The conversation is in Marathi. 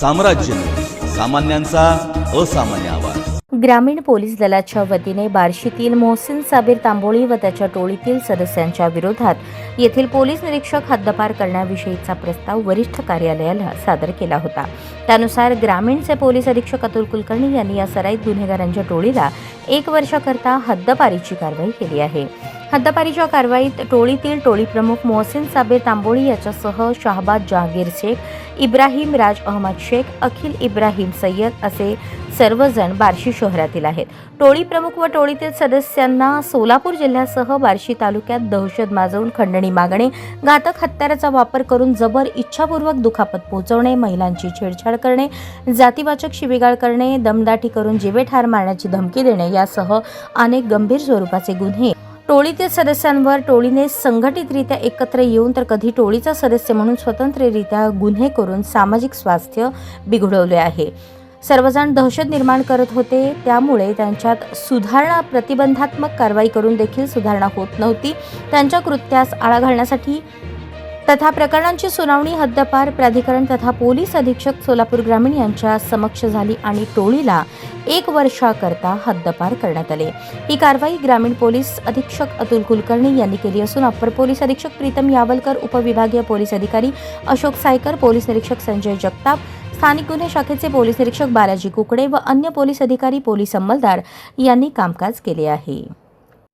साम्राज्य न्यूज, सामान्यांचा असामान्य आवाज। ग्रामीण पोलीस दलाच्या वतीने बार्शीतील मोहसिन साबीर तांबोळी व त्याच्या टोळीतील सदस्यांच्या विरोधात येथील पोलीस निरीक्षक हद्दपार करण्याविषयीचा प्रस्ताव वरिष्ठ कार्यालयाला सादर केला होता। त्यानुसार ग्रामीणचे पोलीस अधीक्षक अतुल कुलकर्णी यांनी या सराईत गुन्हेगारांच्या टोळीला 1 वर्षाकरता हद्दपारीची कारवाई केली आहे। हद्दपारीच्या कारवाईत टोळीतील टोळी प्रमुख मोहसिन साबीर तांबोळी याच्यासह शाहबाज जहांगीर शेख, इब्राहिम राज अहमद शेख, अखिल इब्राहिम सय्यद असे सर्वजण बार्शी शहरातील आहेत। टोळी प्रमुख व टोळीतील सदस्यांना सोलापूर जिल्ह्यासह बार्शी तालुक्यात दहशत माजवून खंडणी मागणे, घातक हत्याराचा वापर करून जबर इच्छापूर्वक दुखापत पोहोचवणे, महिलांची छेडछाड करणे, जातीवाचक शिवीगाळ करणे, दमदाटी करून जीवे ठार मारण्याची धमकी देणे यासह अनेक गंभीर स्वरूपाचे गुन्हे टोळीतील सदस्यांवर टोळीने संघटितरित्या एकत्र येऊन तर कधी टोळीचा सदस्य म्हणून स्वतंत्ररित्या गुन्हे करून सामाजिक स्वास्थ्य बिघडवले आहे। सर्वजण दहशत निर्माण करत होते, त्यामुळे त्यांच्यात सुधारणा प्रतिबंधात्मक कारवाई करून देखील सुधारणा होत नव्हती। त्यांच्या कृत्यास आळा घालण्यासाठी तथा प्रकरणांची सुनावणी हद्दपार प्राधिकरण तथा पोलीस अधीक्षक सोलापूर ग्रामीण यांच्या समक्ष झाली आणि टोळीला 1 वर्षाकरता हद्दपार करण्यात आले। ही कारवाई ग्रामीण पोलीस अधीक्षक अतुल कुलकर्णी यांनी केली असून अप्पर पोलीस अधीक्षक प्रीतम यावलकर, उपविभागीय पोलीस अधिकारी अशोक सायकर, पोलीस निरीक्षक संजय जगताप, स्थानिक गुन्हे शाखेचे पोलीस निरीक्षक बालाजी कुकडे व अन्य पोलीस अधिकारी, पोलीस अंमलदार यांनी कामकाज केले आहे।